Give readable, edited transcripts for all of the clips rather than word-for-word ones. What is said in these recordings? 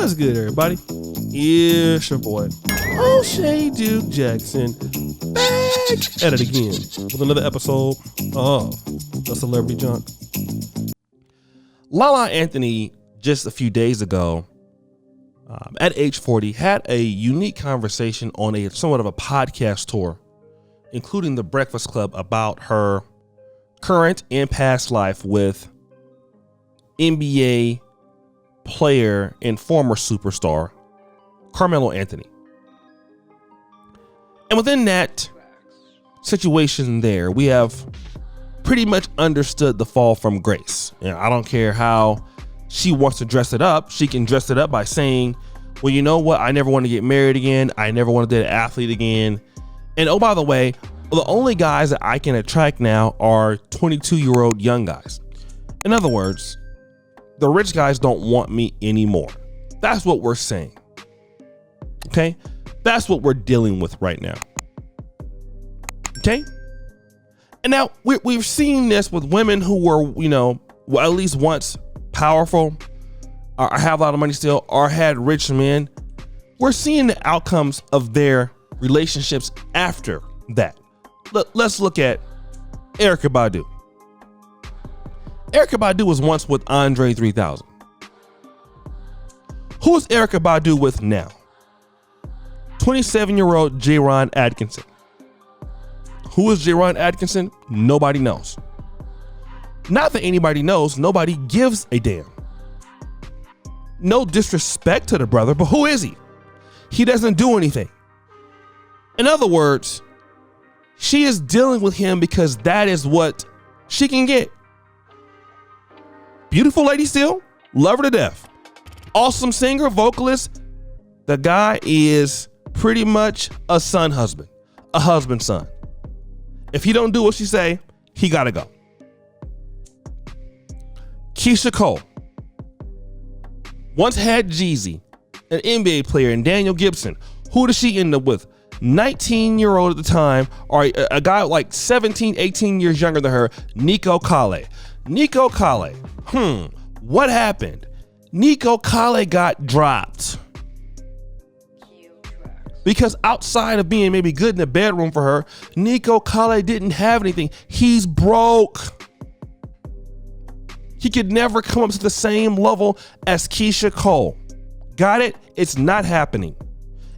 What's good, everybody? It's your boy, O'Shea Duke Jackson, back at it again with another episode of The Celebrity Junk. Lala Anthony, just a few days ago, at age 40, had a unique conversation on a somewhat of a podcast tour, including The Breakfast Club, about her current and past life with NBA player and former superstar Carmelo Anthony. And within that situation there, we have pretty much understood the fall from grace. I don't care how she wants to dress it up. She can dress it up by saying, well, you know what? I never want to get married again. I never want to date an athlete again. And oh, by the way, the only guys that I can attract now are 22-year-old young guys. In other words, the rich guys don't want me anymore. That's what we're saying. Okay? That's what we're dealing with right now. Okay? And now we've seen this with women who were, at least once powerful, or have a lot of money still, or had rich men. We're seeing the outcomes of their relationships after that. Let's look at Erykah Badu. Erykah Badu was once with Andre 3000. Who is Erykah Badu with now? 27-year-old J-Ron Atkinson. Who is J-Ron Atkinson? Nobody knows. Not that anybody knows, nobody gives a damn. No disrespect to the brother, but who is he? He doesn't do anything. In other words, she is dealing with him because that is what she can get. Beautiful lady still, love her to death. Awesome singer, vocalist. The guy is pretty much a husband son. If he don't do what she say, he gotta go. Keisha Cole once had Jeezy, an NBA player, and Daniel Gibson. Who does she end up with? 19-year-old at the time, or a guy like 17, 18 years younger than her, Nico Kalle. Nico Kalle. What happened? Nico Kalle got dropped. Because outside of being maybe good in the bedroom for her, Nico Kalle didn't have anything. He's broke. He could never come up to the same level as Keisha Cole. Got it? It's not happening.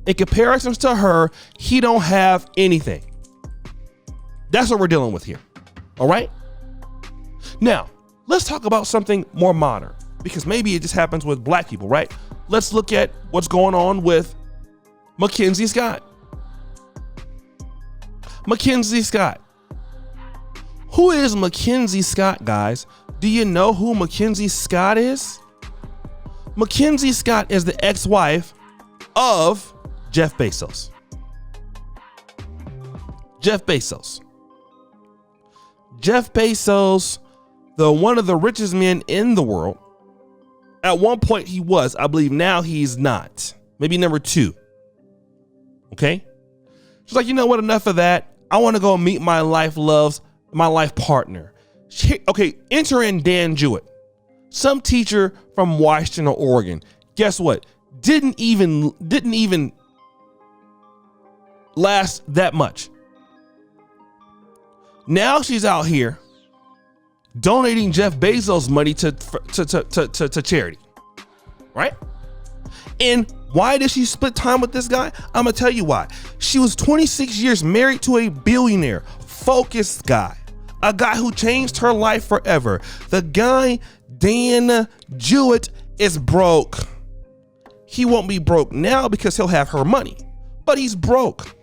In comparison to her, he don't have anything. That's what we're dealing with here. All right? Now, let's talk about something more modern, because maybe it just happens with black people, right? Let's look at what's going on with Mackenzie Scott. Mackenzie Scott. Who is Mackenzie Scott, guys? Do you know who Mackenzie Scott is? Mackenzie Scott is the ex-wife of Jeff Bezos. Jeff Bezos. Jeff Bezos, one of the richest men in the world. At one point he was, I believe now he's not. Maybe number 2. Okay? She's like, you know what? Enough of that. I want to go meet my life partner. Enter in Dan Jewett, some teacher from Washington or Oregon. Guess what? Didn't even last that much. Now she's out here donating Jeff Bezos money to charity, right? And why did she split time with this guy? I'm gonna tell you why. She was 26 years married to a billionaire, focused guy, a guy who changed her life forever. The guy, Dan Jewett, is broke. He won't be broke now because he'll have her money, but he's broke.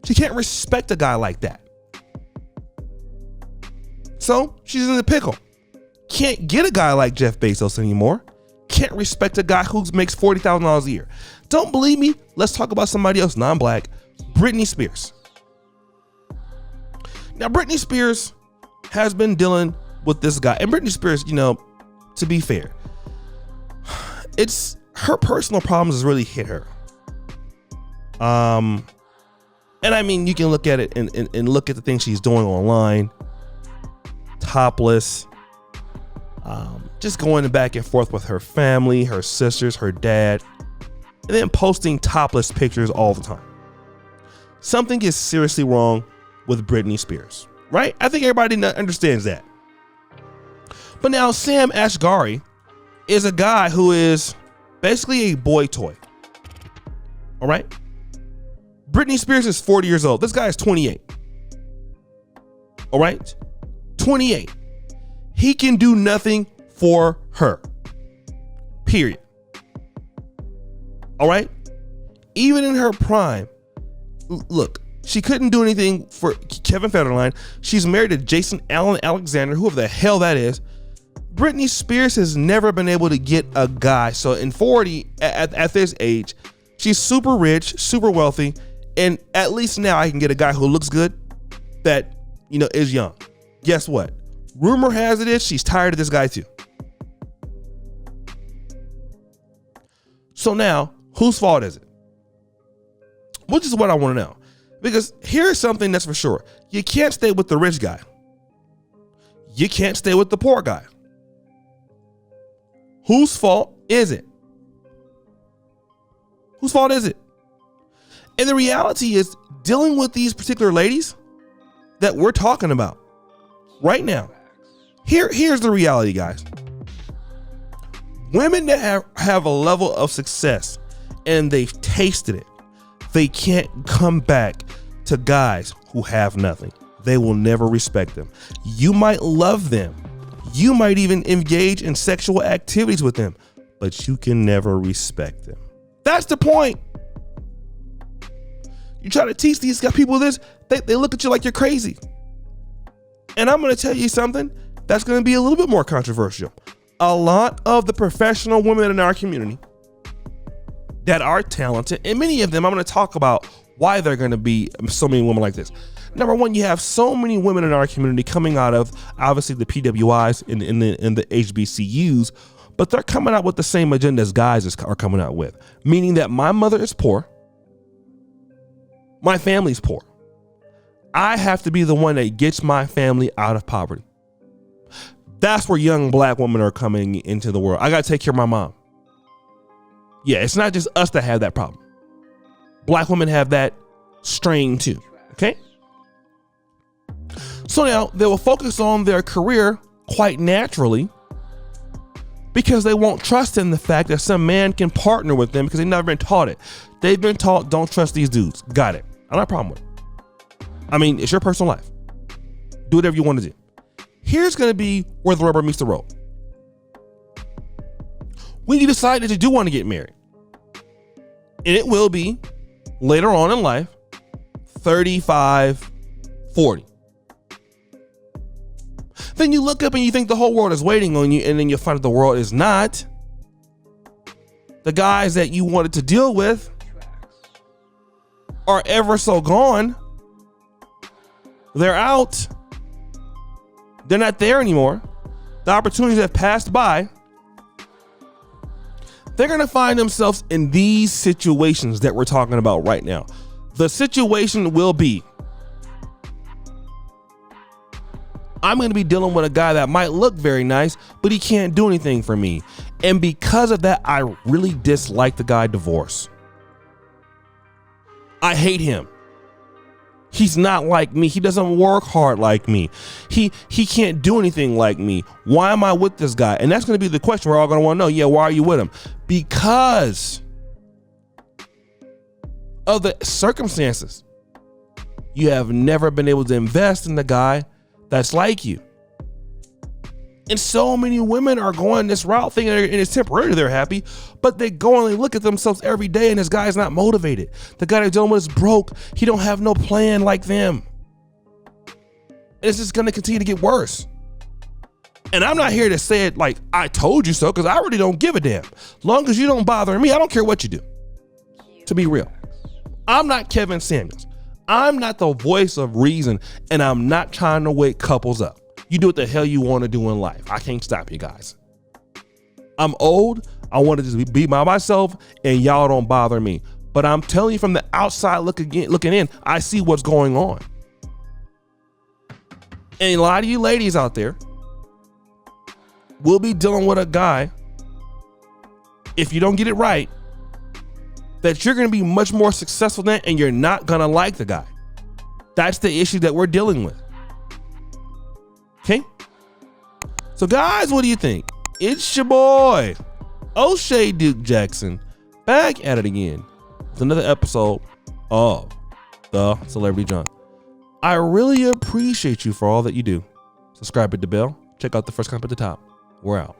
She can't respect a guy like that. So she's in the pickle. Can't get a guy like Jeff Bezos anymore. Can't respect a guy who makes $40,000 a year. Don't believe me? Let's talk about somebody else, non-black. Britney Spears. Now, Britney Spears has been dealing with this guy. And Britney Spears, to be fair, it's her personal problems has really hit her. And I mean, you can look at it and look at the things she's doing online. Topless. just going back and forth with her family, her sisters, her dad, and then posting topless pictures all the time. Something is seriously wrong with Britney Spears, right? I think everybody understands that. But now Sam Asghari is a guy who is basically a boy toy. All right? Britney Spears is 40 years old. This guy is 28. All right? 28. He can do nothing for her. Period. All right? Even in her prime, look, she couldn't do anything for Kevin Federline. She's married to Jason Allen Alexander, whoever the hell that is. Britney Spears has never been able to get a guy. So in 40, at this age, she's super rich, super wealthy, and at least now I can get a guy who looks good that, is young. Guess what? Rumor has it is she's tired of this guy too. So now, whose fault is it? Which is what I want to know. Because here's something that's for sure. You can't stay with the rich guy. You can't stay with the poor guy. Whose fault is it? Whose fault is it? And the reality is, dealing with these particular ladies that we're talking about right now, here's the reality, guys. Women that have a level of success and they've tasted it, they can't come back to guys who have nothing. They will never respect them. You might love them. You might even engage in sexual activities with them, but you can never respect them. That's the point. You try to teach these people this, they look at you like you're crazy. And I'm going to tell you something that's going to be a little bit more controversial. A lot of the professional women in our community that are talented, and many of them, I'm going to talk about why they're going to be so many women like this. Number one, you have so many women in our community coming out of obviously the PWIs and the HBCUs, but they're coming out with the same agenda as guys are coming out with, meaning that my mother is poor, my family's poor. I have to be the one that gets my family out of poverty. That's where young black women are coming into the world. I got to take care of my mom. Yeah, it's not just us that have that problem. Black women have that strain too. Okay. So now they will focus on their career quite naturally because they won't trust in the fact that some man can partner with them because they've never been taught it. They've been taught, don't trust these dudes. Got it. I don't have a problem with it. I mean, it's your personal life. Do whatever you want to do. Here's going to be where the rubber meets the road. When you decide that you do want to get married, and it will be later on in life, 35, 40. Then you look up and you think the whole world is waiting on you, and then you find that the world is not. The guys that you wanted to deal with are ever so gone. They're out. They're not there anymore. The opportunities have passed by. They're going to find themselves in these situations that we're talking about right now. The situation will be, I'm going to be dealing with a guy that might look very nice, but he can't do anything for me. And because of that, I really dislike the guy divorce. I hate him. He's not like me. He doesn't work hard like me. He can't do anything like me. Why am I with this guy? And that's going to be the question we're all going to want to know. Yeah, why are you with him? Because of the circumstances. You have never been able to invest in the guy that's like you. And so many women are going this route thinking it's temporary, they're happy, but they go and they look at themselves every day and this guy's not motivated. The guy they're dealing with is broke. He don't have no plan like them. And it's just going to continue to get worse. And I'm not here to say it like I told you so, because I really don't give a damn. Long as you don't bother me, I don't care what you do. To be real. I'm not Kevin Samuels. I'm not the voice of reason, and I'm not trying to wake couples up. You do what the hell you want to do in life. I can't stop you guys. I'm old. I want to just be by myself, and y'all don't bother me. But I'm telling you, from the outside looking in, I see what's going on. And a lot of you ladies out there, will be dealing with a guy, if you don't get it right, that you're going to be much more successful than, and you're not going to like the guy. That's the issue that we're dealing with. Okay? So guys, what do you think? It's your boy, O'Shea Duke Jackson, back at it again with another episode of The Celebrity Junk. I really appreciate you for all that you do. Subscribe, hit the bell. Check out the first comment at the top. We're out.